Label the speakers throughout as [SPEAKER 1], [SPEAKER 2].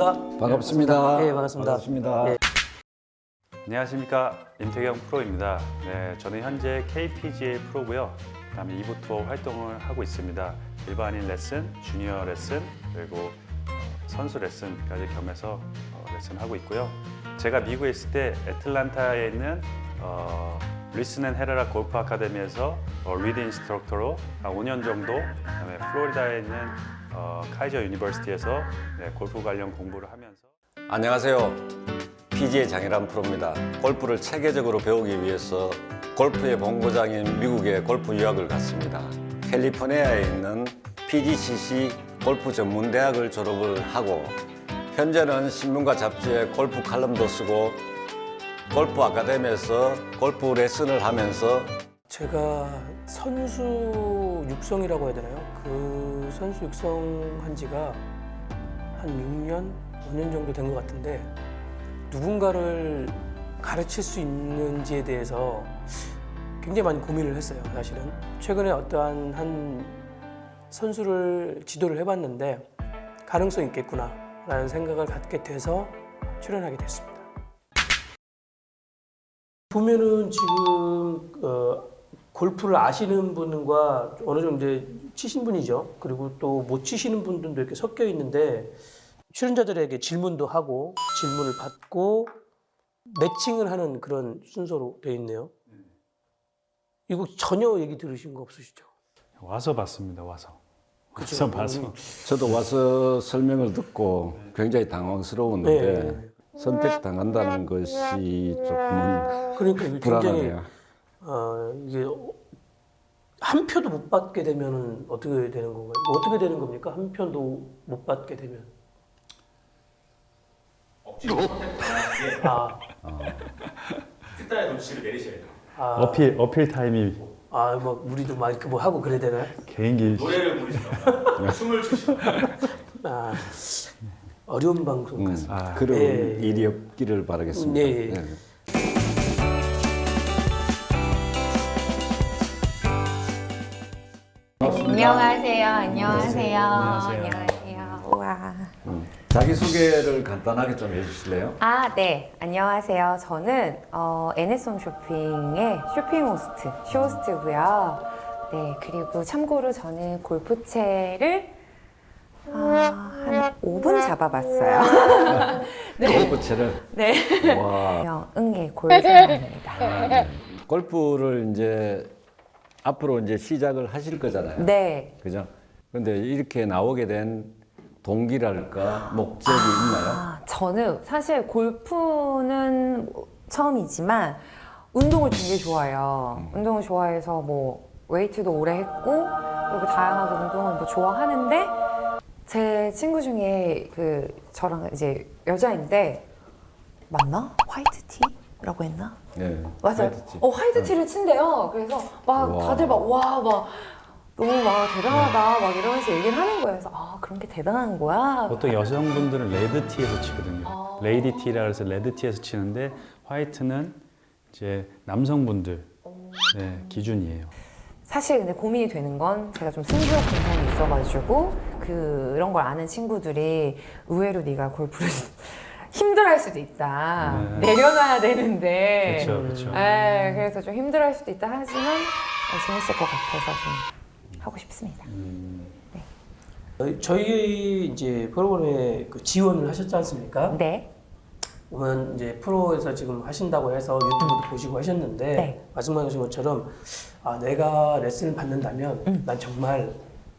[SPEAKER 1] 안녕하십니까?
[SPEAKER 2] 반갑습니다.
[SPEAKER 1] 네, 반갑습니다.
[SPEAKER 2] 반갑습니다.
[SPEAKER 1] 네.
[SPEAKER 3] 안녕하십니까, 임태경 프로입니다. 네, 저는 현재 KPGA 프로고요. 그다음에 2부 투어 활동을 하고 있습니다. 일반인 레슨, 주니어 레슨, 그리고 선수 레슨까지 겸해서 레슨하고 있고요. 제가 미국에 있을 때 애틀란타에 있는 리슨 앤 헤레라 골프 아카데미에서 리드 인스트럭터로 한 5년 정도, 그다음에 플로리다에 있는 카이저 유니버시티에서 골프 관련 공부를 하면서.
[SPEAKER 2] 안녕하세요. PGA 장혜란 프로입니다. 골프를 체계적으로 배우기 위해서 골프의 본고장인 미국에 골프 유학을 갔습니다. 캘리포니아에 있는 PGCC 골프 전문대학을 졸업을 하고 현재는 신문과 잡지에 골프 칼럼도 쓰고 골프 아카데미에서 골프 레슨을 하면서
[SPEAKER 1] 제가 선수 육성이라고 해야 되나요? 그 선수 육성한 지가 한 6년, 5년 정도 된 것 같은데 누군가를 가르칠 수 있는지에 대해서 굉장히 많이 고민을 했어요, 사실은. 최근에 어떠한 한 선수를 지도를 해봤는데 가능성이 있겠구나 라는 생각을 갖게 돼서 출연하게 됐습니다. 보면은 지금 골프를 아시는 분과 어느 정도 이제 치신 분이죠. 그리고 또 못 치시는 분들도 이렇게 섞여 있는데 출연자들에게 질문도 하고 질문을 받고 매칭을 하는 그런 순서로 되어 있네요. 이거 전혀 얘기 들으신 거 없으시죠?
[SPEAKER 3] 와서 봤습니다. 와서 봐서.
[SPEAKER 2] 저도 와서 설명을 듣고 굉장히 당황스러웠는데
[SPEAKER 1] 네.
[SPEAKER 2] 선택당한다는 것이 조금은
[SPEAKER 1] 그러니까 이게 굉장히
[SPEAKER 2] 불안하네요.
[SPEAKER 1] 이게 한 표도 못 받게 되면 어떻게 되는 건가요? 어떻게 되는 겁니까? 한 표도 못 받게 되면?
[SPEAKER 4] 억지로 선택당하는 게 특단의 조치를 내리셔야 돼요.
[SPEAKER 3] 어필 타임이
[SPEAKER 1] 뭐 우리도 막 이렇게 뭐 하고 그래야 되나요?
[SPEAKER 3] 개인기.
[SPEAKER 4] 노래를 부르시거나 춤을 추시거나
[SPEAKER 1] 어려운 방송 같습니다.
[SPEAKER 2] 그런
[SPEAKER 1] 예.
[SPEAKER 2] 일이 없기를 바라겠습니다.
[SPEAKER 1] 예.
[SPEAKER 2] 네.
[SPEAKER 5] 안녕하세요. 안녕하세요. 우와.
[SPEAKER 2] 자기소개를 간단하게 좀 해주실래요?
[SPEAKER 5] 네. 안녕하세요. 저는 NS홈 쇼핑의 쇼핑 호스트, 쇼호스트고요. 네. 그리고 참고로 저는 골프채를 한 5분 잡아봤어요.
[SPEAKER 2] 골프채를.
[SPEAKER 5] 네.
[SPEAKER 2] 와.
[SPEAKER 5] 응애 골프입니다.
[SPEAKER 2] 네. 골프를 이제 앞으로 이제 시작을 하실 거잖아요.
[SPEAKER 5] 네.
[SPEAKER 2] 그죠? 근데 이렇게 나오게 된 동기랄까 목적이 있나요?
[SPEAKER 5] 저는 사실 골프는 처음이지만 운동을 되게 좋아해요. 운동을 좋아해서 뭐 웨이트도 오래 했고 그리고 다양하게 운동을 뭐 좋아하는데 제 친구 중에 그 저랑 이제 여자인데 맞나? 화이트티라고 했나?
[SPEAKER 2] 네.
[SPEAKER 5] 맞아요.
[SPEAKER 2] 화이트티.
[SPEAKER 5] 화이트티를 친대요. 그래서 막
[SPEAKER 2] 와.
[SPEAKER 5] 다들 막 너무 막 대단하다 막 이러면서 얘기를 하는 거예요. 그래서 그런 게 대단한 거야.
[SPEAKER 3] 보통 여성분들은 레드티에서 치거든요. 레이디티라 해서 레드티에서 치는데 화이트는 이제 남성분들 기준이에요.
[SPEAKER 5] 사실 근데 고민이 되는 건 제가 좀 승부욕 증상이 있어가지고 그런 걸 아는 친구들이 의외로 네가 골프를 힘들어할 수도 있다. 내려놔야 되는데.
[SPEAKER 3] 그렇죠.
[SPEAKER 5] 그래서 좀 힘들어할 수도 있다 하지만 재밌을 것 같아서 좀 하고 싶습니다.
[SPEAKER 1] 저희 이제 프로그램에 그 지원을 하셨지 않습니까?
[SPEAKER 5] 네.
[SPEAKER 1] 보면 이제 프로에서 지금 하신다고 해서 유튜브도 보시고 하셨는데
[SPEAKER 5] 네.
[SPEAKER 1] 말씀하신 것처럼 내가 레슨을 받는다면 난 정말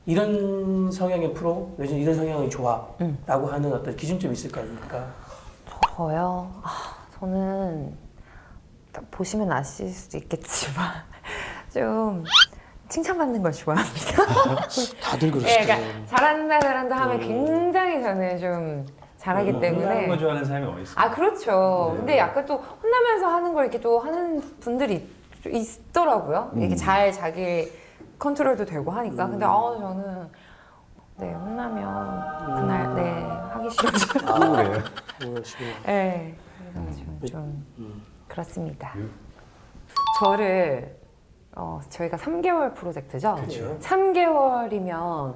[SPEAKER 1] 이런 성향의 프로, 요즘 이런 성향이 좋아라고 하는 어떤 기준점이 있을 거 아닙니까?
[SPEAKER 5] 저요? 저는 보시면 아실 수도 있겠지만 좀 칭찬받는 걸 좋아합니다.
[SPEAKER 1] 다들 그러시죠.
[SPEAKER 5] 네, 그러니까 잘한다 하면 굉장히 저는 좀 잘하기 때문에
[SPEAKER 3] 혼나는 거 좋아하는 사람이 어디 있어요?
[SPEAKER 5] 그렇죠. 근데 약간 또 혼나면서 하는 걸 이렇게 또 하는 분들이 있더라고요. 이게 잘 자기 컨트롤도 되고 하니까. 근데 저는 혼나면 그날 하기 싫어져요.
[SPEAKER 2] 그래요?
[SPEAKER 5] 네. 그래서 좀 그렇습니다. 저를 저희가 3개월 프로젝트죠.
[SPEAKER 1] 그렇죠.
[SPEAKER 5] 3개월이면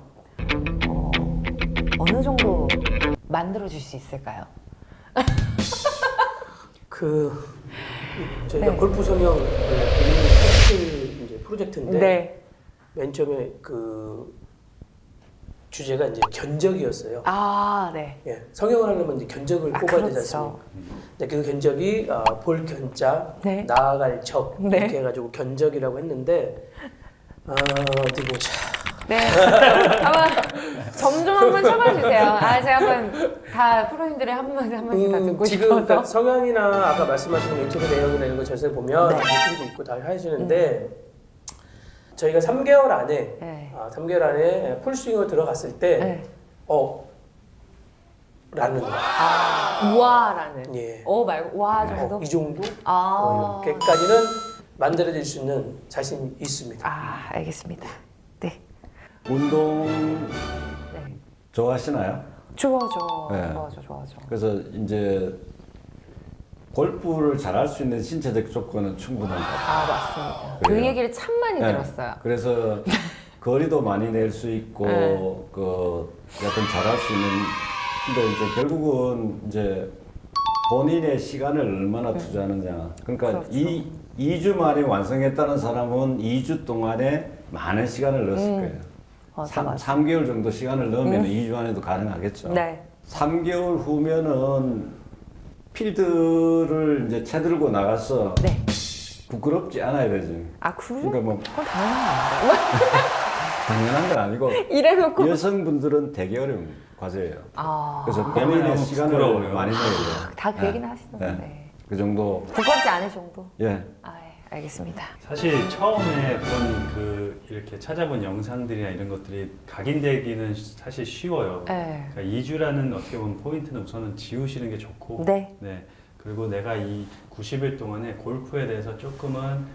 [SPEAKER 5] 어느 정도 만들어 줄 수 있을까요?
[SPEAKER 1] 저희가
[SPEAKER 5] 네.
[SPEAKER 1] 골프 성형 이제 프로젝트인데
[SPEAKER 5] 네.
[SPEAKER 1] 맨 처음에 주제가 이제 견적이었어요.
[SPEAKER 5] 아, 네.
[SPEAKER 1] 예, 성형을 하려면 이제 견적을 뽑아야 되지 않습니까? 근데 그 견적이 볼 견자,
[SPEAKER 5] 네.
[SPEAKER 1] 나아갈 적
[SPEAKER 5] 네.
[SPEAKER 1] 이렇게 해가지고 견적이라고 했는데 어디 보자.
[SPEAKER 5] 네. 한번 점좀 한번 쳐봐주세요. 제가 한번 다 프로님들의 한 번씩 다 듣고
[SPEAKER 1] 지금
[SPEAKER 5] 싶어서.
[SPEAKER 1] 그러니까 성향이나 아까 말씀하신 인터뷰 내용이나 이런 거 자세히 보면
[SPEAKER 5] 네.
[SPEAKER 1] 유튜브도 있고 다 하시는데 저희가 3개월 안에
[SPEAKER 5] 네.
[SPEAKER 1] 3개월 안에 풀스윙으로 들어갔을 때
[SPEAKER 5] 네.
[SPEAKER 1] 라는
[SPEAKER 5] 우와라는.
[SPEAKER 1] 예.
[SPEAKER 5] 말고 와 정도?
[SPEAKER 1] 이 정도 이렇게까지는 만들어질 수 있는 자신이 있습니다.
[SPEAKER 5] 알겠습니다. 네.
[SPEAKER 2] 운동
[SPEAKER 5] 네.
[SPEAKER 2] 좋아하시나요?
[SPEAKER 5] 좋아져.
[SPEAKER 2] 네.
[SPEAKER 5] 좋아져.
[SPEAKER 2] 그래서 이제 골프를 잘할 수 있는 신체적 조건은 충분한 것 같아요.
[SPEAKER 5] 맞습니다. 그
[SPEAKER 2] 그래요.
[SPEAKER 5] 얘기를 참 많이
[SPEAKER 2] 네.
[SPEAKER 5] 들었어요.
[SPEAKER 2] 그래서 거리도 많이 낼 수 있고
[SPEAKER 5] 네.
[SPEAKER 2] 약간 잘할 수 있는. 근데 이제 결국은 이제 본인의 시간을 얼마나 투자하느냐. 그러니까
[SPEAKER 5] 그렇죠.
[SPEAKER 2] 2주 만에 완성했다는 사람은 2주 동안에 많은 시간을 넣었을 거예요.
[SPEAKER 5] 맞아.
[SPEAKER 2] 3개월 정도 시간을 넣으면 2주 안에도 가능하겠죠.
[SPEAKER 5] 네.
[SPEAKER 2] 3개월 후면은 필드를 이제 채들고 나가서
[SPEAKER 5] 네.
[SPEAKER 2] 부끄럽지 않아야 되지.
[SPEAKER 5] 그래?
[SPEAKER 2] 그러니까 뭐
[SPEAKER 5] 그건 당연한
[SPEAKER 2] 당연한 건 아니고
[SPEAKER 5] 거예요. 이래놓고.
[SPEAKER 2] 여성분들은 되게 어려운 과제예요. 그래서
[SPEAKER 3] 너무
[SPEAKER 2] 본인의 시간을
[SPEAKER 3] 부끄러워요.
[SPEAKER 2] 많이 내야 돼요.
[SPEAKER 5] 다 그
[SPEAKER 2] 네.
[SPEAKER 5] 얘기는 하시는데.
[SPEAKER 2] 네. 그 정도.
[SPEAKER 5] 부끄럽지 않을 정도.
[SPEAKER 2] 예.
[SPEAKER 5] 예, 알겠습니다.
[SPEAKER 3] 사실 처음에 이렇게 찾아본 영상들이나 이런 것들이 각인되기는 사실 쉬워요.
[SPEAKER 5] 네.
[SPEAKER 3] 그러니까 2주라는 어떻게 보면 포인트는 우선은 지우시는 게 좋고,
[SPEAKER 5] 네.
[SPEAKER 3] 그리고 내가 이 90일 동안에 골프에 대해서 조금은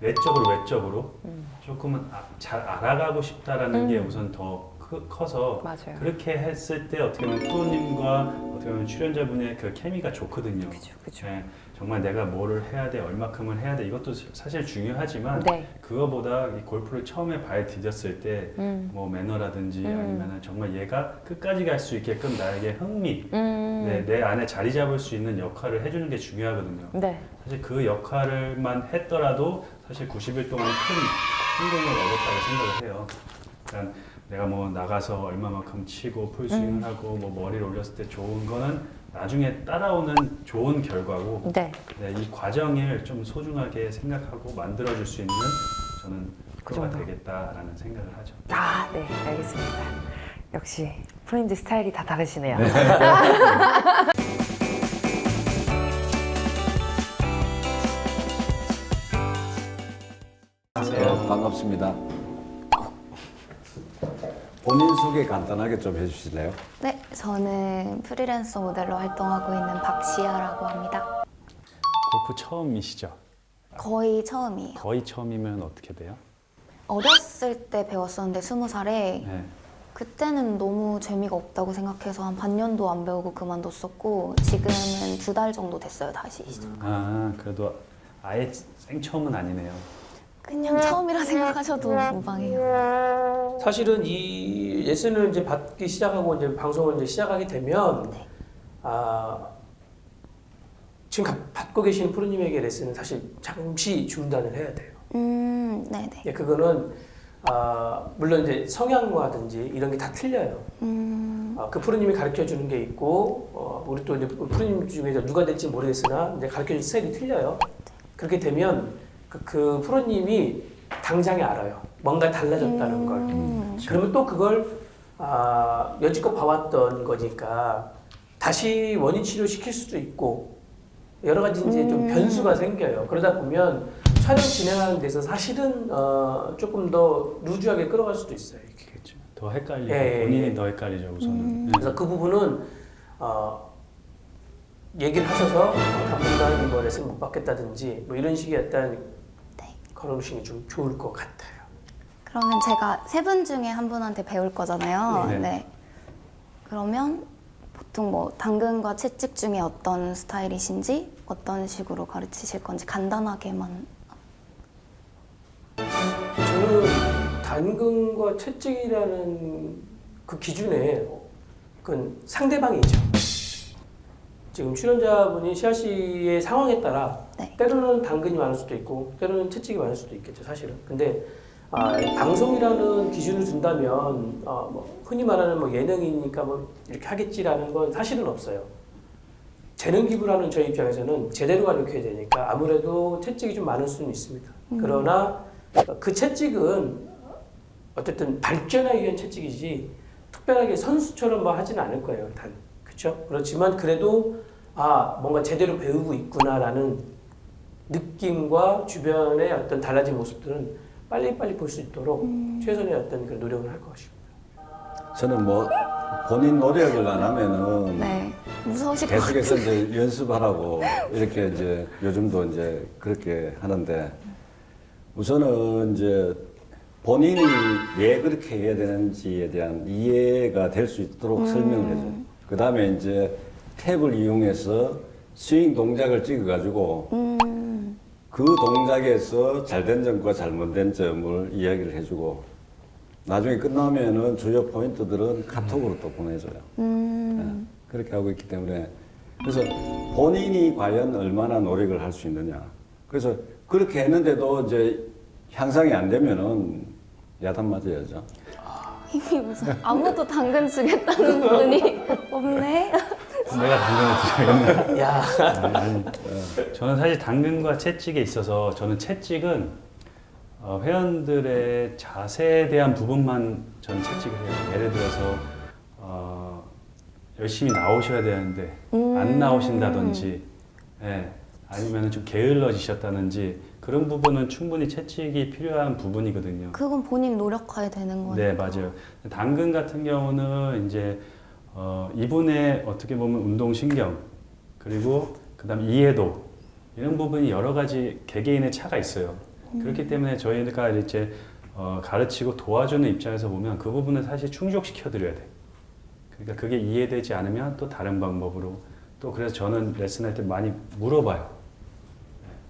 [SPEAKER 3] 외적으로 조금은 잘 알아가고 싶다라는 게 우선 더 커서
[SPEAKER 5] 맞아요.
[SPEAKER 3] 그렇게 했을 때 어떻게 보면 프로님과 어떻게 보면 출연자분의 그 케미가 좋거든요.
[SPEAKER 5] 그죠.
[SPEAKER 3] 네, 정말 내가 뭐를 해야 돼, 얼마큼을 해야 돼 이것도 사실 중요하지만
[SPEAKER 5] 네.
[SPEAKER 3] 그거보다 이 골프를 처음에 발 디뎠을 때 뭐 매너라든지 아니면 정말 얘가 끝까지 갈 수 있게끔 나에게 흥미, 내 안에 자리 잡을 수 있는 역할을 해주는 게 중요하거든요.
[SPEAKER 5] 네.
[SPEAKER 3] 사실 그 역할을만 했더라도 사실 90일 동안 큰 성공을 얻었다고 생각을 해요. 그러니까 내가 뭐 나가서 얼마만큼 치고 풀스윙을 하고 뭐 머리를 올렸을 때 좋은 거는 나중에 따라오는 좋은 결과고
[SPEAKER 5] 네.
[SPEAKER 3] 이 과정을 좀 소중하게 생각하고 만들어줄 수 있는 저는 프로가 되겠다라는 생각을 하죠.
[SPEAKER 5] 네. 알겠습니다. 역시 프로님들 스타일이 다 다르시네요.
[SPEAKER 2] 반갑습니다. 본인 소개 간단하게 좀 해주실래요?
[SPEAKER 6] 네, 저는 프리랜서 모델로 활동하고 있는 박시아라고 합니다.
[SPEAKER 3] 골프 처음이시죠?
[SPEAKER 6] 거의 처음이에요.
[SPEAKER 3] 거의 처음이면 어떻게 돼요?
[SPEAKER 6] 어렸을 때 배웠었는데 20살에
[SPEAKER 3] 네.
[SPEAKER 6] 그때는 너무 재미가 없다고 생각해서 한 반년도 안 배우고 그만뒀었고 지금은 2달 정도 됐어요, 다시.
[SPEAKER 3] 그래도 아예 생처음은 아니네요.
[SPEAKER 6] 그냥 처음이라 생각하셔도 무방해요.
[SPEAKER 1] 사실은 이 레슨을 이제 받기 시작하고 이제 방송을 이제 시작하게 되면
[SPEAKER 6] 네.
[SPEAKER 1] 지금 받고 계시는 프로님에게 레슨은 사실 잠시 중단을 해야 돼요.
[SPEAKER 6] 네네.
[SPEAKER 1] 예, 그거는 물론 이제 성향과든지 이런 게 다 틀려요. 그 프로님이 가르쳐 주는 게 있고 우리 또 이제 프로님 중에서 누가 될지 모르겠으나 이제 가르쳐 주는 스타일이 틀려요. 그렇게 되면 그 프로님이 당장에 알아요. 뭔가 달라졌다는 걸. 그러면 또 그걸 여지껏 봐왔던 거니까 다시 원인 치료 시킬 수도 있고 여러 가지 이제 좀 변수가 생겨요. 그러다 보면 촬영 진행하는 데서 사실은 조금 더 루즈하게 끌어갈 수도 있어요. 이렇게.
[SPEAKER 3] 그렇죠. 더 헷갈리고
[SPEAKER 1] 예,
[SPEAKER 3] 본인이
[SPEAKER 1] 예.
[SPEAKER 3] 더 헷갈리죠 우선은. 네.
[SPEAKER 1] 그래서 그 부분은 얘기를 하셔서 당분간 뭐 레슨 못 받겠다든지 뭐 이런 식의 어떤
[SPEAKER 6] 네.
[SPEAKER 1] 걸어오시는 게 좀 좋을 것 같아요.
[SPEAKER 6] 그러면 제가 3분 중에 한 분한테 배울 거잖아요.
[SPEAKER 3] 네.
[SPEAKER 6] 네. 그러면 보통 뭐 당근과 채찍 중에 어떤 스타일이신지 어떤 식으로 가르치실 건지 간단하게만.
[SPEAKER 1] 저는 당근과 채찍이라는 그 기준에 그건 상대방이죠. 지금 출연자분이 시아 씨의 상황에 따라
[SPEAKER 6] 네.
[SPEAKER 1] 때로는 당근이 많을 수도 있고 때로는 채찍이 많을 수도 있겠죠, 사실은. 근데 방송이라는 기준을 둔다면 뭐 흔히 말하는 뭐 예능이니까 뭐 이렇게 하겠지라는 건 사실은 없어요. 재능 기부를 하는 저희 입장에서는 제대로 가르쳐야 되니까 아무래도 채찍이 좀 많을 수는 있습니다. 그러나 그 채찍은 어쨌든 발전하기 위한 채찍이지 특별하게 선수처럼 뭐 하지는 않을 거예요. 단 그렇죠? 그렇지만 그래도 뭔가 제대로 배우고 있구나라는 느낌과 주변의 어떤 달라진 모습들은 빨리빨리 볼 수 있도록 최선의 어떤 그런 노력을 할 것입니다.
[SPEAKER 2] 저는 뭐 본인 노력을 안 하면은
[SPEAKER 6] 네. 무서우실 것 같아요.
[SPEAKER 2] 계속해서 이제 연습하라고 이렇게 이제 요즘도 이제 그렇게 하는데 우선은 이제 본인이 왜 그렇게 해야 되는지에 대한 이해가 될 수 있도록 설명을 해줘요. 그 다음에 이제 탭을 이용해서 스윙 동작을 찍어가지고 그 동작에서 잘된 점과 잘못된 점을 이야기를 해주고 나중에 끝나면은 주요 포인트들은 카톡으로 또 보내줘요. 네, 그렇게 하고 있기 때문에 그래서 본인이 과연 얼마나 노력을 할 수 있느냐. 그래서 그렇게 했는데도 이제 향상이 안 되면은 야단 맞아야죠.
[SPEAKER 6] 힘이 무서워. 아무도 당근 주겠다는 분이 없네.
[SPEAKER 3] 내가 당근을 드려야겠네.
[SPEAKER 1] 야,
[SPEAKER 3] 아니, 저는 사실 당근과 채찍에 있어서 저는 채찍은 회원들의 자세에 대한 부분만 저는 채찍을 해요. 예를 들어서 열심히 나오셔야 되는데 안 나오신다든지, 아니면 좀 게을러지셨다든지 그런 부분은 충분히 채찍이 필요한 부분이거든요.
[SPEAKER 6] 그건 본인 노력해야 되는 거니까.
[SPEAKER 3] 네, 맞아요. 당근 같은 경우는 이제 이분의 어떻게 보면 운동신경 그리고 그다음 이해도 이런 부분이 여러 가지 개개인의 차가 있어요. 그렇기 때문에 저희가 이제 가르치고 도와주는 입장에서 보면 그 부분을 사실 충족시켜 드려야 돼. 그러니까 그게 이해되지 않으면 또 다른 방법으로 또 그래서 저는 레슨할 때 많이 물어봐요.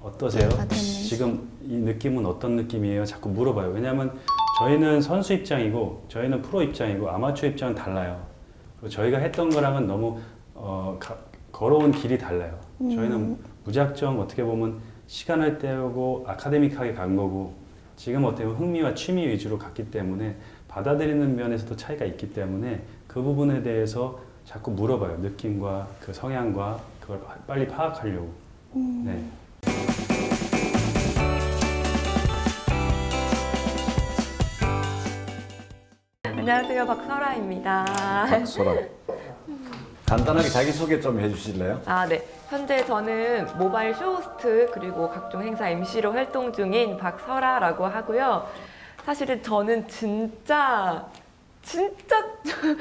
[SPEAKER 3] 어떠세요? 지금 이 느낌은 어떤 느낌이에요? 자꾸 물어봐요. 왜냐하면 저희는 선수 입장이고 저희는 프로 입장이고 아마추어 입장은 달라요. 그리고 저희가 했던 거랑은 너무 걸어온 길이 달라요. 저희는 무작정 어떻게 보면 시간을 때우고 아카데믹하게 간 거고 지금 어떻게 보면 흥미와 취미 위주로 갔기 때문에 받아들이는 면에서도 차이가 있기 때문에 그 부분에 대해서 자꾸 물어봐요. 느낌과 그 성향과 그걸 빨리 파악하려고. 네.
[SPEAKER 7] 안녕하세요, 박설아입니다.
[SPEAKER 2] 박소라. 간단하게 자기소개 좀 해주실래요?
[SPEAKER 7] 네. 현재 저는 모바일 쇼호스트 그리고 각종 행사 MC로 활동 중인 박설아라고 하고요. 사실은 저는 진짜 체를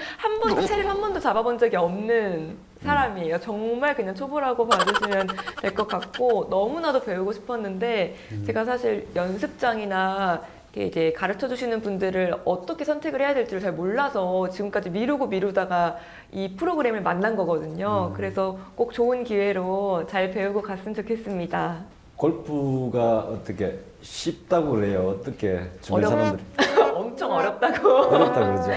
[SPEAKER 7] 한 번도 잡아본 적이 없는 사람이에요. 정말 그냥 초보라고 봐주시면 될 것 같고 너무나도 배우고 싶었는데 제가 사실 연습장이나 이제 가르쳐 주시는 분들을 어떻게 선택을 해야 될지를 잘 몰라서 지금까지 미루다가 이 프로그램을 만난 거거든요. 그래서 꼭 좋은 기회로 잘 배우고 갔으면 좋겠습니다.
[SPEAKER 2] 골프가 어떻게 쉽다고 그래요? 어떻게 주변 사람들이
[SPEAKER 7] 엄청 어렵다고.
[SPEAKER 2] 어렵다 그러죠?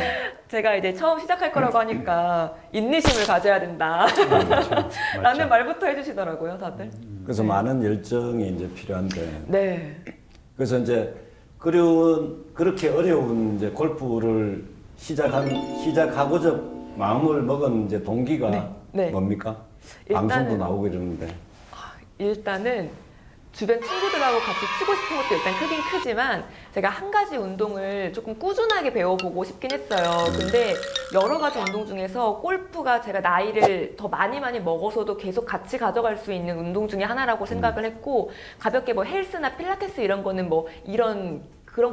[SPEAKER 7] 제가 이제 처음 시작할 거라고 하니까 인내심을 가져야 된다. 라는 말부터 해주시더라고요, 다들.
[SPEAKER 2] 그래서 많은 열정이 이제 필요한데
[SPEAKER 7] 네.
[SPEAKER 2] 그래서 이제 그렇게 어려운 이제 골프를 시작하고자 마음을 먹은 이제 동기가
[SPEAKER 7] 네.
[SPEAKER 2] 뭡니까?
[SPEAKER 7] 일단은-
[SPEAKER 2] 방송도 나오고 이러는데
[SPEAKER 7] 일단은 주변 친구들하고 같이 치고 싶은 것도 일단 크긴 크지만 제가 한 가지 운동을 조금 꾸준하게 배워보고 싶긴 했어요. 근데 여러 가지 운동 중에서 골프가 제가 나이를 더 많이 먹어서도 계속 같이 가져갈 수 있는 운동 중에 하나라고 생각을 했고 가볍게 뭐 헬스나 필라테스 이런 거는 뭐 그런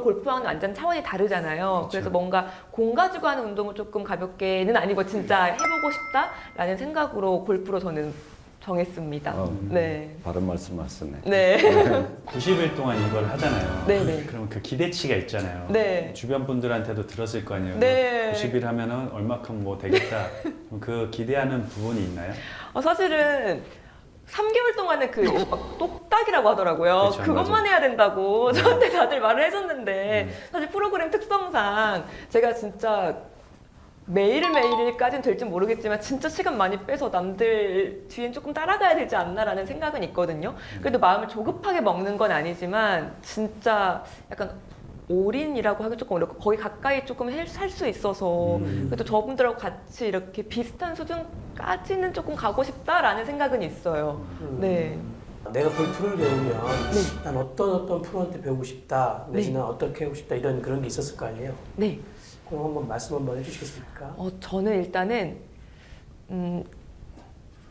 [SPEAKER 7] 골프와는 완전 차원이 다르잖아요. 그래서 뭔가 공 가지고 하는 운동을 조금 가볍게는 아니고 진짜 해보고 싶다라는 생각으로 골프로 저는 정했습니다. 네.
[SPEAKER 2] 바른 말씀 하시네.
[SPEAKER 7] 네.
[SPEAKER 3] 90일 동안 이걸 하잖아요.
[SPEAKER 7] 네네.
[SPEAKER 3] 그럼 그 기대치가 있잖아요.
[SPEAKER 7] 네.
[SPEAKER 3] 주변 분들한테도 들었을 거 아니에요.
[SPEAKER 7] 네.
[SPEAKER 3] 90일 하면은 얼마큼 뭐 되겠다. 그럼 그 기대하는 부분이 있나요?
[SPEAKER 7] 사실은 3개월 동안은 막 똑딱이라고 하더라고요.
[SPEAKER 3] 그쵸,
[SPEAKER 7] 그것만
[SPEAKER 3] 맞아.
[SPEAKER 7] 해야 된다고 저한테 다들 말을 해줬는데 사실 프로그램 특성상 제가 진짜 매일매일까지는 될지 모르겠지만 진짜 시간 많이 빼서 남들 뒤엔 조금 따라가야 되지 않나라는 생각은 있거든요. 그래도 마음을 조급하게 먹는 건 아니지만 진짜 약간 올인이라고 하기 조금 어렵고 거의 가까이 조금 살 수 있어서 그래도 저분들하고 같이 이렇게 비슷한 수준까지는 조금 가고 싶다라는 생각은 있어요. 네.
[SPEAKER 1] 내가 골프를 배우면 난 어떤 프로한테 배우고 싶다 내지는 어떻게 하고 싶다 이런 그런 게 있었을 거 아니에요.
[SPEAKER 7] 네.
[SPEAKER 1] 그럼 한번 말씀 한번 해주시겠습니까?
[SPEAKER 7] 저는 일단은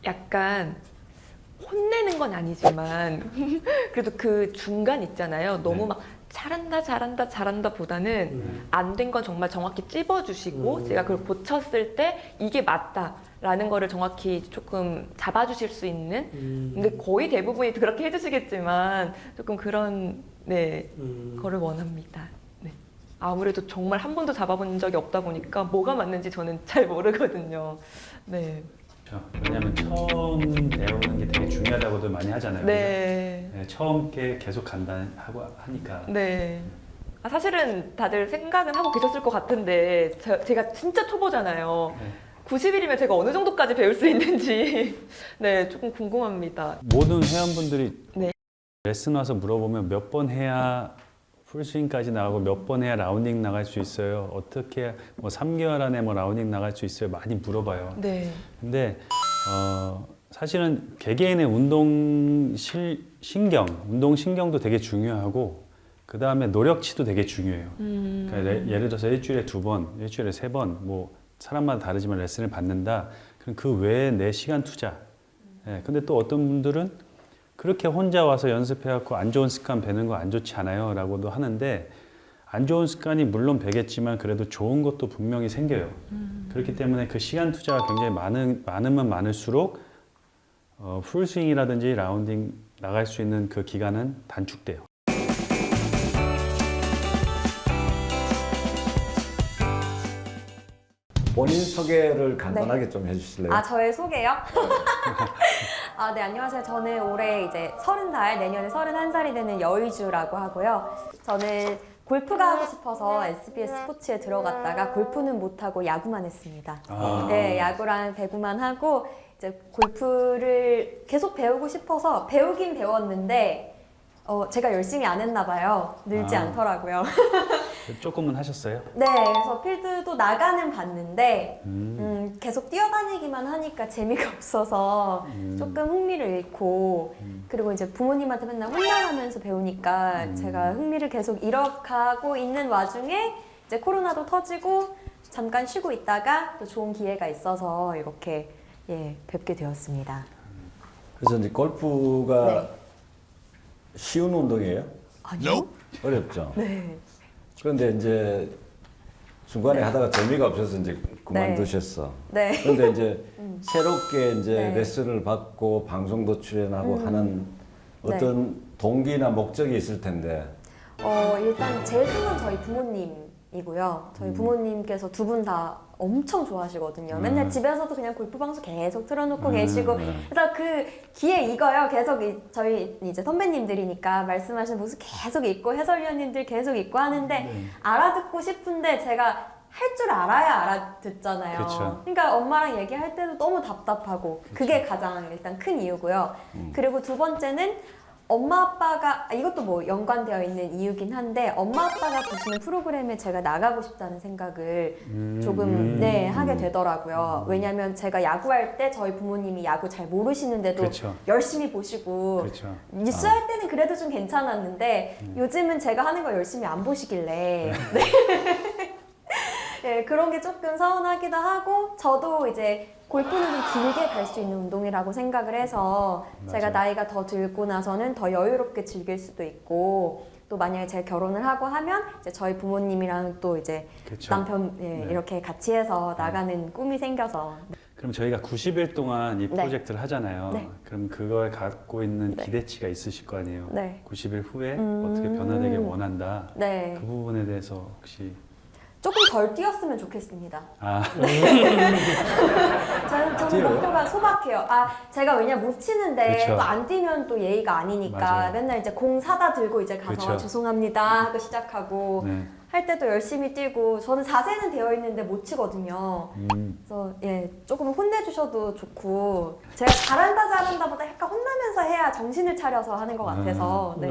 [SPEAKER 7] 약간 혼내는 건 아니지만 그래도 그 중간 있잖아요. 너무 막 잘한다 보다는 안 된 건 정말 정확히 찝어주시고 제가 그걸 고쳤을 때 이게 맞다라는 거를 정확히 조금 잡아주실 수 있는 근데 거의 대부분이 그렇게 해주시겠지만 조금 그런 거를 원합니다. 네. 아무래도 정말 한 번도 잡아본 적이 없다 보니까 뭐가 맞는지 저는 잘 모르거든요. 네.
[SPEAKER 3] 그렇죠. 왜냐하면 처음 배우는 게 되게 중요하다고도 많이 하잖아요.
[SPEAKER 7] 네.
[SPEAKER 3] 네, 처음 게 계속 간다 하고 하니까.
[SPEAKER 7] 네. 사실은 다들 생각은 하고 계셨을 것 같은데 제가 진짜 초보잖아요.
[SPEAKER 3] 네.
[SPEAKER 7] 90일이면 제가 어느 정도까지 배울 수 있는지 네 조금 궁금합니다.
[SPEAKER 3] 모든 회원분들이
[SPEAKER 7] 네.
[SPEAKER 3] 레슨 와서 물어보면 몇 번 해야 풀스윙까지 나가고 몇 번 해야 라운딩 나갈 수 있어요. 어떻게 뭐 3개월 안에 뭐 라운딩 나갈 수 있어요. 많이 물어봐요.
[SPEAKER 7] 네.
[SPEAKER 3] 근데 사실은 개개인의 운동 신경도 되게 중요하고 그 다음에 노력치도 되게 중요해요. 그러니까 예를 들어서 일주일에 2번, 일주일에 3번, 뭐 사람마다 다르지만 레슨을 받는다. 그럼 그 외에 내 시간 투자. 근데 또 어떤 분들은 그렇게 혼자 와서 연습해갖고 안 좋은 습관 배는 거 안 좋지 않아요? 라고도 하는데 안 좋은 습관이 물론 배겠지만 그래도 좋은 것도 분명히 생겨요. 그렇기 때문에 그 시간 투자가 굉장히 많으면 많을수록 풀스윙이라든지 라운딩 나갈 수 있는 그 기간은 단축돼요.
[SPEAKER 2] 본인 소개를 간단하게 좀 해주실래요?
[SPEAKER 8] 아, 저의 소개요? 아, 네, 안녕하세요. 저는 올해 이제 30살, 내년에 31살이 되는 여의주라고 하고요. 저는 골프가 하고 싶어서 SBS 스포츠에 들어갔다가 골프는 못하고 야구만 했습니다. 네, 야구랑 배구만 하고 이제 골프를 계속 배우고 싶어서 배우긴 배웠는데 제가 열심히 안 했나 봐요. 늘지 않더라고요.
[SPEAKER 3] 조금은 하셨어요?
[SPEAKER 8] 네, 그래서 필드도 나가는 봤는데 계속 뛰어다니기만 하니까 재미가 없어서 조금 흥미를 잃고 그리고 이제 부모님한테 맨날 혼나가면서 배우니까 제가 흥미를 계속 잃어가고 있는 와중에 이제 코로나도 터지고 잠깐 쉬고 있다가 또 좋은 기회가 있어서 이렇게 뵙게 되었습니다.
[SPEAKER 2] 그래서 이제 골프가
[SPEAKER 8] 네.
[SPEAKER 2] 쉬운 운동이에요?
[SPEAKER 8] 아니요?
[SPEAKER 2] 어렵죠?
[SPEAKER 8] 네.
[SPEAKER 2] 그런데 이제 중간에 하다가 재미가 없어서 이제 그만두셨어.
[SPEAKER 8] 네.
[SPEAKER 2] 그런데 이제 새롭게 이제
[SPEAKER 8] 네.
[SPEAKER 2] 레슨을 받고 방송도 출연하고 하는 어떤 동기나 목적이 있을 텐데.
[SPEAKER 8] 일단 제일 큰 건 저희 부모님이고요. 저희 부모님께서 두 분 다 엄청 좋아하시거든요. 맨날 집에서도 그냥 골프 방송 계속 틀어놓고 계시고. 그래서 그 귀에 익어요. 계속 저희 이제 선배님들이니까 말씀하시는 모습 계속 있고 해설위원님들 계속 있고 하는데 알아듣고 싶은데 제가 할 줄 알아야 알아듣잖아요.
[SPEAKER 3] 그쵸.
[SPEAKER 8] 그러니까 엄마랑 얘기할 때도 너무 답답하고 그게 가장 일단 큰 이유고요. 그리고 두 번째는 엄마 아빠가 이것도 뭐 연관되어 있는 이유긴 한데 엄마 아빠가 보시는 프로그램에 제가 나가고 싶다는 생각을 조금 하게 되더라고요. 왜냐하면 제가 야구할 때 저희 부모님이 야구 잘 모르시는데도
[SPEAKER 3] 그렇죠.
[SPEAKER 8] 열심히 보시고
[SPEAKER 3] 그렇죠.
[SPEAKER 8] 뉴스 할 때는 그래도 좀 괜찮았는데 요즘은 제가 하는 거 열심히 안 보시길래 네, 그런 게 조금 서운하기도 하고 저도 이제 골프는 좀 길게 갈 수 있는 운동이라고 생각을 해서 제가 나이가 더 들고 나서는 더 여유롭게 즐길 수도 있고 또 만약에 제가 결혼을 하고 하면 이제 저희 부모님이랑 또 이제
[SPEAKER 3] 그쵸.
[SPEAKER 8] 남편 이렇게 같이 해서 나가는 꿈이 생겨서
[SPEAKER 3] 그럼 저희가 90일 동안 이
[SPEAKER 8] 네.
[SPEAKER 3] 프로젝트를 하잖아요.
[SPEAKER 8] 네.
[SPEAKER 3] 그럼 그걸 갖고 있는 기대치가 있으실 거 아니에요.
[SPEAKER 8] 네.
[SPEAKER 3] 90일 후에 어떻게 변화되길 원한다.
[SPEAKER 8] 네.
[SPEAKER 3] 그 부분에 대해서 혹시
[SPEAKER 8] 조금 덜 뛰었으면 좋겠습니다. 저는
[SPEAKER 2] 뛰어요?
[SPEAKER 8] 목표가 소박해요. 제가 왜냐 못 치는데
[SPEAKER 3] 그쵸.
[SPEAKER 8] 또 안 뛰면 또 예의가 아니니까
[SPEAKER 3] 맞아요.
[SPEAKER 8] 맨날 이제 공 사다 들고 이제 가서
[SPEAKER 3] 그쵸.
[SPEAKER 8] 죄송합니다 하고 시작하고
[SPEAKER 3] 네.
[SPEAKER 8] 할 때도 열심히 뛰고 저는 자세는 되어 있는데 못 치거든요. 그래서 예, 조금 혼내주셔도 좋고 제가 잘한다보다 약간 혼나면서 해야 정신을 차려서 하는 것 같아서 네.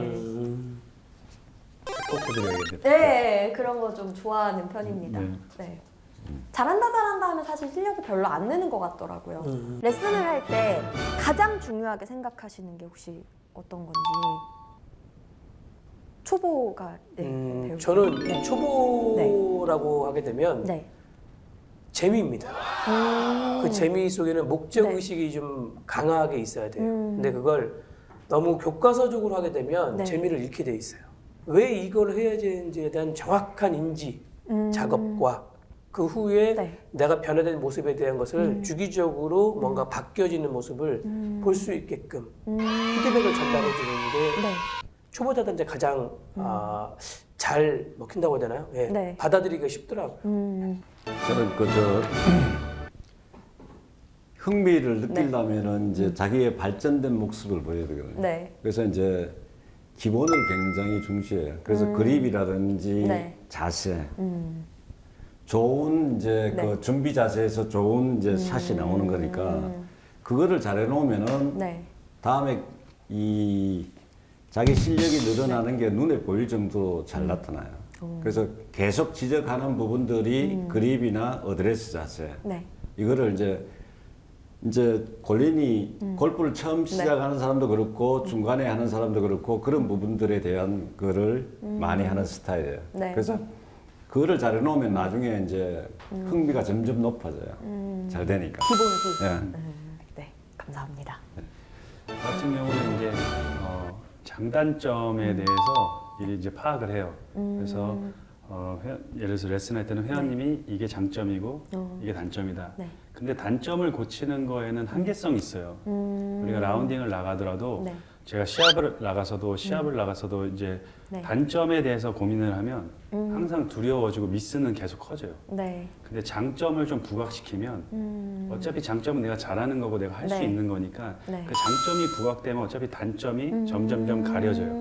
[SPEAKER 3] 꼭 해드려야겠네요.
[SPEAKER 8] 네, 그런 거 좀 좋아하는 편입니다.
[SPEAKER 3] 네.
[SPEAKER 8] 네. 잘한다 하면 사실 실력이 별로 안 느는 것 같더라고요. 레슨을 할 때 가장 중요하게 생각하시는 게 혹시 어떤 건지 초보가 배우기.
[SPEAKER 1] 저는
[SPEAKER 8] 네.
[SPEAKER 1] 초보라고 하게 되면
[SPEAKER 8] 네.
[SPEAKER 1] 재미입니다. 그 재미 속에는 목적 의식이 좀 강하게 있어야 돼요. 근데 그걸 너무 교과서적으로 하게 되면
[SPEAKER 8] 네.
[SPEAKER 1] 재미를 잃게 돼 있어요. 왜 이걸 해야 되는지에 대한 정확한 인지 작업과 그 후에
[SPEAKER 8] 네.
[SPEAKER 1] 내가 변화된 모습에 대한 것을 주기적으로 뭔가 바뀌어지는 모습을 볼 수 있게끔 피드백을 전달해 주는 게
[SPEAKER 8] 네.
[SPEAKER 1] 초보자들한테 가장 잘 먹힌다고 해야 되나요? 예.
[SPEAKER 8] 네.
[SPEAKER 1] 받아들이기가 쉽더라고요.
[SPEAKER 2] 저는 흥미를 느끼려면은 이제 자기의 발전된 모습을 보여야 되거든요.
[SPEAKER 8] 네.
[SPEAKER 2] 그래서 이제 기본을 굉장히 중시해요. 그래서 그립이라든지
[SPEAKER 8] 네.
[SPEAKER 2] 자세, 좋은 이제
[SPEAKER 8] 네.
[SPEAKER 2] 그 준비 자세에서 좋은 이제 샷이 나오는 거니까 그거를 잘 해놓으면은
[SPEAKER 8] 네.
[SPEAKER 2] 다음에 이 자기 실력이 늘어나는 게 눈에 보일 정도로 잘 나타나요. 그래서 계속 지적하는 부분들이 그립이나 어드레스 자세
[SPEAKER 8] 네.
[SPEAKER 2] 이거를 이제 골린이 골프를 처음 시작하는 사람도 그렇고 중간에 하는 사람도 그렇고 그런 부분들에 대한 거를 많이 하는 스타일이에요.
[SPEAKER 8] 네.
[SPEAKER 2] 그래서 그거를 잘 해놓으면 나중에 이제 흥미가 점점 높아져요. 잘 되니까.
[SPEAKER 8] 기본기.
[SPEAKER 2] 예.
[SPEAKER 8] 네. 감사합니다.
[SPEAKER 3] 같은 경우는 이제 장단점에 대해서 미리 이제 파악을 해요. 그래서 예를 들어서 레슨할 때는 회원님이 이게 장점이고 이게 단점이다.
[SPEAKER 8] 네.
[SPEAKER 3] 근데 단점을 고치는 거에는 한계성이 있어요. 우리가 라운딩을 나가더라도
[SPEAKER 8] 네.
[SPEAKER 3] 제가 시합을 나가서도 이제
[SPEAKER 8] 네.
[SPEAKER 3] 단점에 대해서 고민을 하면 항상 두려워지고 미스는 계속 커져요.
[SPEAKER 8] 네.
[SPEAKER 3] 근데 장점을 좀 부각시키면 어차피 장점은 내가 잘하는 거고 내가 할 수
[SPEAKER 8] 네.
[SPEAKER 3] 있는 거니까
[SPEAKER 8] 네.
[SPEAKER 3] 그 장점이 부각되면 어차피 단점이 점점점 가려져요.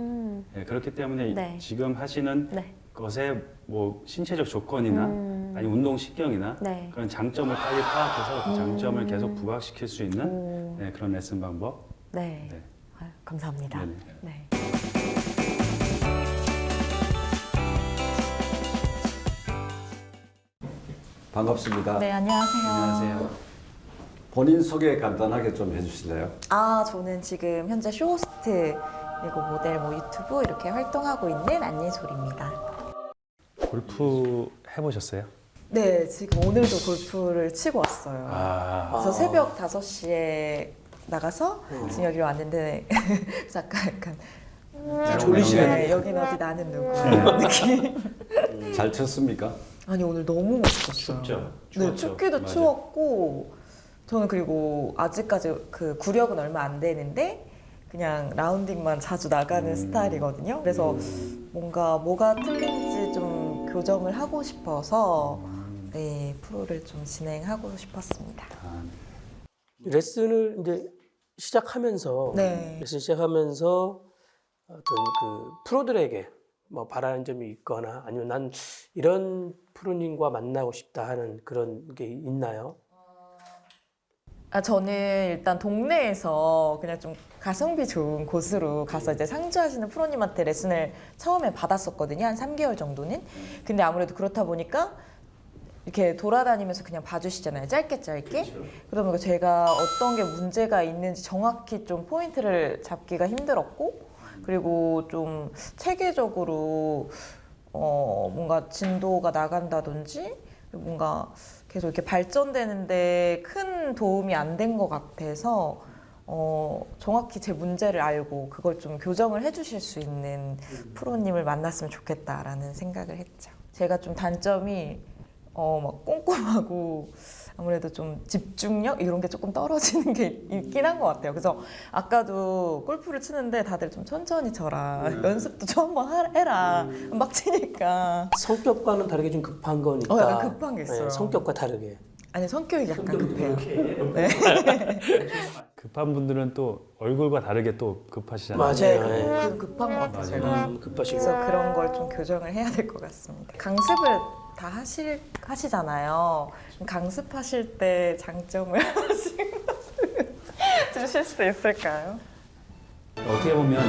[SPEAKER 3] 네, 그렇기 때문에
[SPEAKER 8] 네.
[SPEAKER 3] 지금 하시는
[SPEAKER 8] 네.
[SPEAKER 3] 것에 뭐 신체적 조건이나 아니면 운동 신경이나
[SPEAKER 8] 네.
[SPEAKER 3] 그런 장점을 빨리 파악해서 그 장점을 계속 부각시킬 수 있는 네, 그런 레슨 방법.
[SPEAKER 8] 네.
[SPEAKER 3] 네.
[SPEAKER 8] 아유, 감사합니다.
[SPEAKER 3] 네네.
[SPEAKER 8] 네.
[SPEAKER 2] 반갑습니다.
[SPEAKER 9] 네, 안녕하세요.
[SPEAKER 3] 안녕하세요.
[SPEAKER 2] 본인 소개 간단하게 좀 해주실래요?
[SPEAKER 9] 저는 지금 현재 쇼호스트 그리고 모델, 유튜브 이렇게 활동하고 있는 안예솔입니다.
[SPEAKER 3] 골프 해보셨어요?
[SPEAKER 9] 네, 지금 오늘도 골프를 치고 왔어요. 그래서 새벽 5시에 나가서 지금 여기로 왔는데 그래서 약간
[SPEAKER 1] 졸리시네.
[SPEAKER 9] 네, 여긴 어디 나는 누구 느낌.
[SPEAKER 2] 잘 쳤습니까?
[SPEAKER 9] 아니 오늘 너무 멋있었어요.
[SPEAKER 3] 춥죠?
[SPEAKER 9] 네,
[SPEAKER 3] 추웠죠?
[SPEAKER 9] 춥기도
[SPEAKER 3] 맞아요.
[SPEAKER 9] 추웠고 저는 그리고 아직까지 그 구력은 얼마 안 되는데 그냥 라운딩만 자주 나가는 스타일이거든요. 그래서 뭔가 뭐가 틀린지 좀 교정을 하고 싶어서 네, 프로를 좀 진행하고 싶었습니다.
[SPEAKER 1] 레슨을 이제 시작하면서
[SPEAKER 9] 네.
[SPEAKER 1] 레슨 시작하면서 어떤 그 프로들에게 뭐 바라는 점이 있거나 아니면 난 이런 프로님과 만나고 싶다 하는 그런 게 있나요?
[SPEAKER 9] 저는 일단 동네에서 그냥 좀 가성비 좋은 곳으로 가서 이제 상주하시는 프로님한테 레슨을 처음에 받았었거든요. 한 3개월 정도는. 근데 아무래도 그렇다 보니까 이렇게 돌아다니면서 그냥 봐주시잖아요. 짧게. 그러다 보니까 제가 어떤 게 문제가 있는지 정확히 좀 포인트를 잡기가 힘들었고, 그리고 좀 체계적으로 뭔가 진도가 나간다든지 뭔가 계속 이렇게 발전되는데 큰 도움이 안 된 것 같아서 정확히 제 문제를 알고 그걸 좀 교정을 해주실 수 있는 프로님을 만났으면 좋겠다라는 생각을 했죠. 제가 좀 단점이 막 꼼꼼하고 아무래도 좀 집중력 이런 게 조금 떨어지는 게 있긴 한 것 같아요. 그래서 아까도 골프를 치는데 다들 좀 천천히 쳐라. 연습도 좀 한번 해라. 막 치니까.
[SPEAKER 1] 성격과는 다르게 좀 급한 거니까.
[SPEAKER 9] 약간 급한 게 있어요.
[SPEAKER 1] 네, 성격과 다르게.
[SPEAKER 9] 아니 성격이 약간 급해요.
[SPEAKER 3] 급한 분들은 또 얼굴과 다르게 또 급하시잖아요.
[SPEAKER 1] 맞아요. 네.
[SPEAKER 9] 그 급한 것 같아요. 제가.
[SPEAKER 1] 급하시고.
[SPEAKER 9] 그래서 그런 걸 좀 교정을 해야 될 것 같습니다. 강습을 다 하시잖아요. 강습하실 때 장점을 주실 수 있을까요?
[SPEAKER 3] 어떻게 보면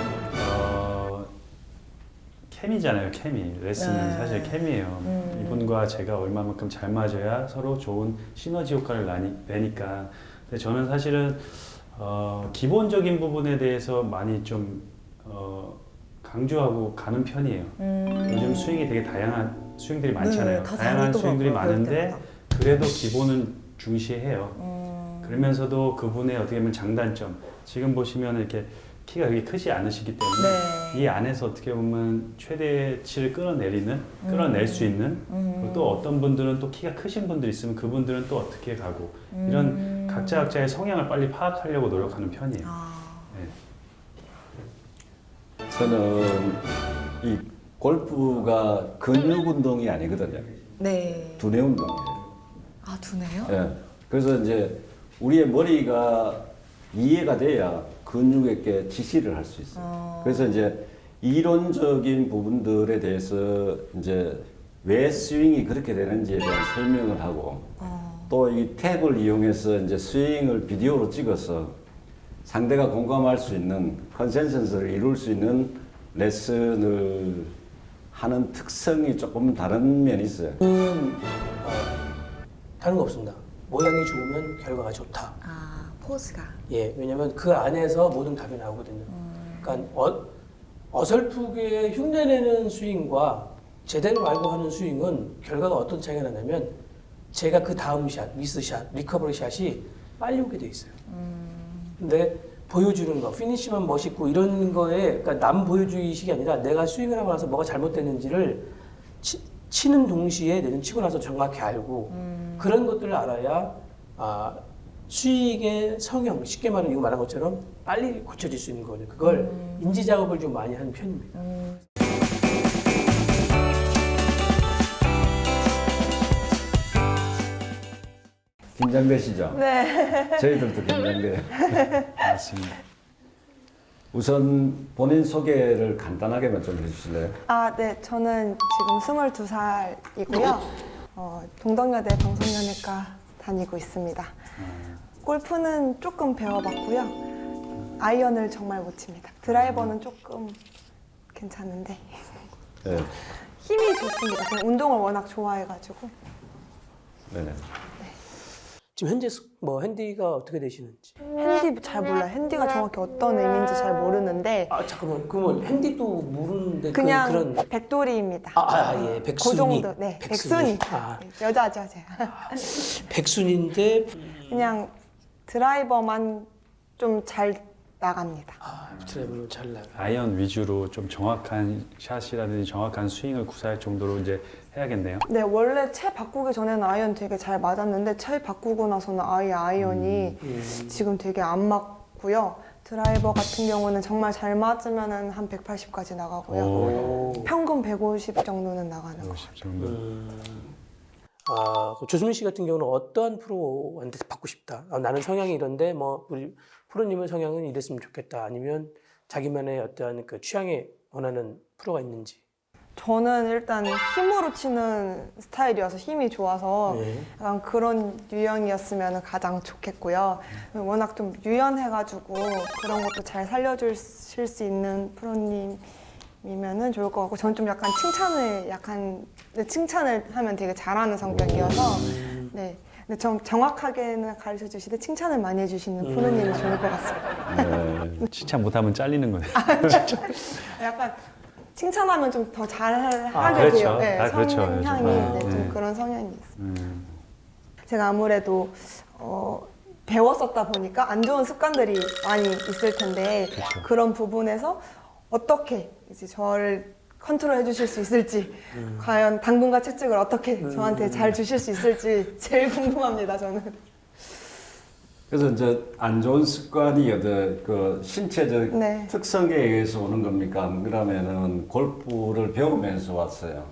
[SPEAKER 3] 케미잖아요. 케미. 레슨은
[SPEAKER 9] 네.
[SPEAKER 3] 사실 케미예요. 이분과 제가 얼마만큼 잘 맞아야 서로 좋은 시너지 효과를 내니까. 근데 저는 사실은 기본적인 부분에 대해서 많이 좀 강조하고 가는 편이에요. 요즘 스윙이 되게 다양한 스윙들이 많잖아요.
[SPEAKER 9] 다
[SPEAKER 3] 다양한
[SPEAKER 9] 다르더라고요,
[SPEAKER 3] 스윙들이
[SPEAKER 9] 그럴
[SPEAKER 3] 많은데
[SPEAKER 9] 때마다.
[SPEAKER 3] 그래도 기본은 중시해요. 그러면서도 그분의 어떻게 보면 장단점. 지금 보시면 이렇게 키가 그렇게 크지 않으시기 때문에
[SPEAKER 9] 네.
[SPEAKER 3] 이 안에서 어떻게 보면 최대치를 끌어낼 수 있는 그리고 또 어떤 분들은 또 키가 크신 분들이 있으면 그분들은 또 어떻게 가고 이런 각자의 성향을 빨리 파악하려고 노력하는 편이에요. 네.
[SPEAKER 2] 저는 이 골프가 근육 운동이 아니거든요.
[SPEAKER 9] 네.
[SPEAKER 2] 두뇌 운동이에요.
[SPEAKER 9] 아 두네요?
[SPEAKER 2] 예. 그래서 이제 우리의 머리가 이해가 돼야 근육에게 지시를 할 수 있어요. 그래서 이제 이론적인 부분들에 대해서 이제 왜 스윙이 그렇게 되는지에 대한 설명을 하고 또 이 탭을 이용해서 이제 스윙을 비디오로 찍어서 상대가 공감할 수 있는 컨센서스를 이룰 수 있는 레슨을 하는 특성이 조금 다른 면이 있어요.
[SPEAKER 1] 다른 거 없습니다. 모양이 좋으면 결과가 좋다.
[SPEAKER 9] 아 포즈가.
[SPEAKER 1] 예, 왜냐면 그 안에서 모든 답이 나오거든요. 그러니까 어설프게 흉내내는 스윙과 제대로 알고 하는 스윙은 결과가 어떤 차이가 나냐면 제가 그 다음 샷, 미스샷, 리커버리 샷이 빨리 오게 돼 있어요. 근데 보여주는 거, 피니시만 멋있고 이런 거에 그러니까 남 보여주기식이 아니라 내가 스윙을 하고 나서 뭐가 잘못됐는지를 치는 동시에 내는 치고 나서 정확히 알고 그런 것들을 알아야 스윙의 성형, 쉽게 말하면 이거 말한 것처럼 빨리 고쳐질 수 있는 거거든요. 그걸 인지 작업을 좀 많이 하는 편입니다.
[SPEAKER 2] 긴장되시죠?
[SPEAKER 8] 네.
[SPEAKER 2] 저희들도 긴장돼요.
[SPEAKER 3] 맞습니다.
[SPEAKER 2] 우선 본인 소개를 간단하게만 좀 해주실래요?
[SPEAKER 10] 아, 네. 저는 지금 22살이고요. 동덕여대 방송연예과 다니고 있습니다. 골프는 조금 배워봤고요. 아이언을 정말 못 칩니다. 드라이버는 조금 괜찮은데
[SPEAKER 2] 네.
[SPEAKER 10] 힘이 좋습니다. 그냥 운동을 워낙 좋아해가지고.
[SPEAKER 2] 네네.
[SPEAKER 1] 지금 현재 뭐 핸디가 어떻게 되시는지.
[SPEAKER 10] 핸디 잘 몰라요. 핸디가 정확히 어떤 의미인지 잘 모르는데
[SPEAKER 1] 잠깐만, 그러면 핸디도 모르는데
[SPEAKER 10] 그냥
[SPEAKER 1] 그런
[SPEAKER 10] 백돌이입니다.
[SPEAKER 1] 예,
[SPEAKER 10] 그
[SPEAKER 1] 백순이.
[SPEAKER 10] 정도. 네, 백순이. 네, 여자죠, 제가.
[SPEAKER 1] 백순인데
[SPEAKER 10] 그냥 드라이버만 좀 잘 나갑니다.
[SPEAKER 1] 드라이브로 잘 나가.
[SPEAKER 3] 아이언 위주로 좀 정확한 샷이라든지 정확한 스윙을 구사할 정도로 이제 해야겠네요.
[SPEAKER 10] 네, 원래 채 바꾸기 전에는 아이언 되게 잘 맞았는데 채 바꾸고 나서는 아예 아이언이 지금 되게 안 맞고요. 드라이버 같은 경우는 정말 잘 맞으면 한 180까지 나가고요. 평균 150 정도는 나가는 거.
[SPEAKER 3] 50 정도.
[SPEAKER 1] 그 조수민 씨 같은 경우는 어떠한 프로한테 받고 싶다. 나는 성향이 이런데 뭐 우리 프로님의 성향은 이랬으면 좋겠다. 아니면 자기만의 어떠한 그 취향에 원하는 프로가 있는지.
[SPEAKER 10] 저는 일단 힘으로 치는 스타일이어서 힘이 좋아서 약간 그런 유형이었으면 가장 좋겠고요. 워낙 좀 유연해가지고 그런 것도 잘 살려주실 수 있는 프로님이면은 좋을 것 같고, 저는 좀 약간 칭찬을 하면 되게 잘하는 성격이어서 네. 근데 좀 정확하게는 가르쳐 주시되 칭찬을 많이 해주시는 프로님이 좋을 것 같습니다.
[SPEAKER 3] 칭찬 못하면 잘리는 거네.
[SPEAKER 10] 약간 칭찬하면 좀 더 잘하게
[SPEAKER 3] 그렇죠.
[SPEAKER 10] 돼요. 네,
[SPEAKER 3] 그렇죠.
[SPEAKER 10] 성향이
[SPEAKER 3] 요즘.
[SPEAKER 10] 네, 좀 그런 성향이 있습니다. 제가 아무래도 배웠었다 보니까 안 좋은 습관들이 많이 있을 텐데 그런 부분에서 어떻게 이제 저를 컨트롤해 주실 수 있을지, 과연 당근과 채찍을 어떻게 저한테 잘 주실 수 있을지 제일 궁금합니다, 저는.
[SPEAKER 2] 그래서 이제 안 좋은 습관이 그 신체적
[SPEAKER 10] 네.
[SPEAKER 2] 특성에 의해서 오는 겁니까? 그러면은 골프를 배우면서 왔어요.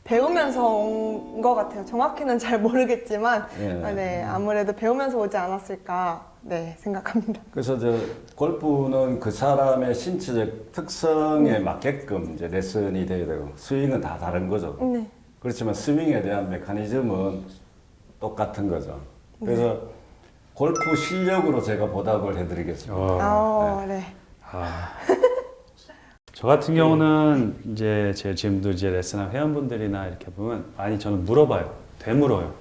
[SPEAKER 10] 배우면서 온 것 같아요. 정확히는 잘 모르겠지만
[SPEAKER 2] 예.
[SPEAKER 10] 네, 아무래도 배우면서 오지 않았을까 네, 생각합니다.
[SPEAKER 2] 그래서 골프는 그 사람의 신체적 특성에 맞게끔 이제 레슨이 돼야 되고 스윙은 다 다른 거죠.
[SPEAKER 10] 네.
[SPEAKER 2] 그렇지만 스윙에 대한 메커니즘은 똑같은 거죠. 그래서 골프 실력으로 제가 보답을 해드리겠습니다.
[SPEAKER 10] 네.
[SPEAKER 3] 저 같은 경우는 이제 제 지금도 이제 레슨한 회원분들이나 이렇게 보면 많이 저는 물어봐요. 되물어요.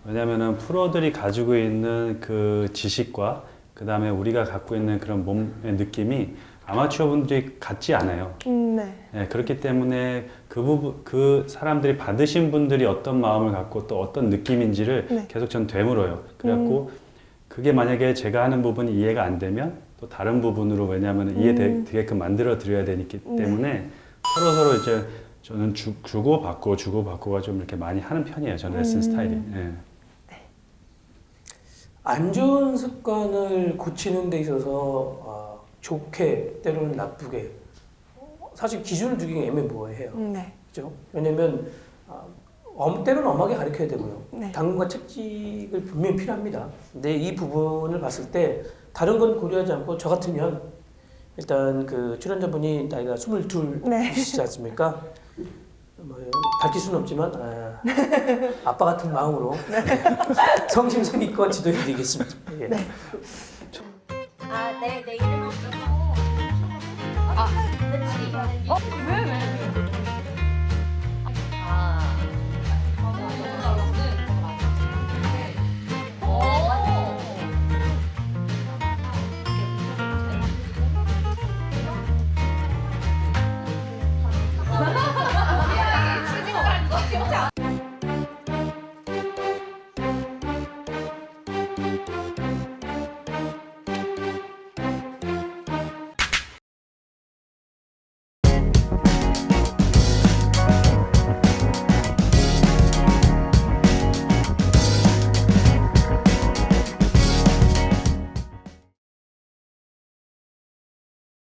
[SPEAKER 3] 왜냐면은 프로들이 가지고 있는 그 지식과 그 다음에 우리가 갖고 있는 그런 몸의 느낌이 아마추어 분들이 같지 않아요.
[SPEAKER 10] 네.
[SPEAKER 3] 네, 그렇기 때문에 그 사람들이 받으신 분들이 어떤 마음을 갖고 또 어떤 느낌인지를
[SPEAKER 10] 네.
[SPEAKER 3] 계속 전 되물어요. 그래갖고 그게 만약에 제가 하는 부분이 이해가 안 되면 또 다른 부분으로 왜냐하면 이해되게끔 만들어 드려야 되기 때문에 서로 이제 저는 주고 받고가 좀 이렇게 많이 하는 편이에요. 저는 레슨 스타일이. 예.
[SPEAKER 1] 안 좋은 습관을 고치는 데 있어서 좋게 때로는 나쁘게 사실 기준을 두기가 애매모호해요.
[SPEAKER 10] 네.
[SPEAKER 1] 그죠? 왜냐면 때로는 엄하게 가르쳐야 되고요.
[SPEAKER 10] 네.
[SPEAKER 1] 당근과 채찍을 분명히 필요합니다. 근데 이 부분을 봤을 때 다른 건 고려하지 않고 저 같으면 일단 그 출연자분이 나이가 22이시지
[SPEAKER 10] 네.
[SPEAKER 1] 않습니까? 뭐 밝힐 수는 없지만 아빠 같은 마음으로 성심성의껏 지도해드리겠습니다. 예.
[SPEAKER 10] 네.
[SPEAKER 8] 내 이름 없어서. 아, 그치. 왜?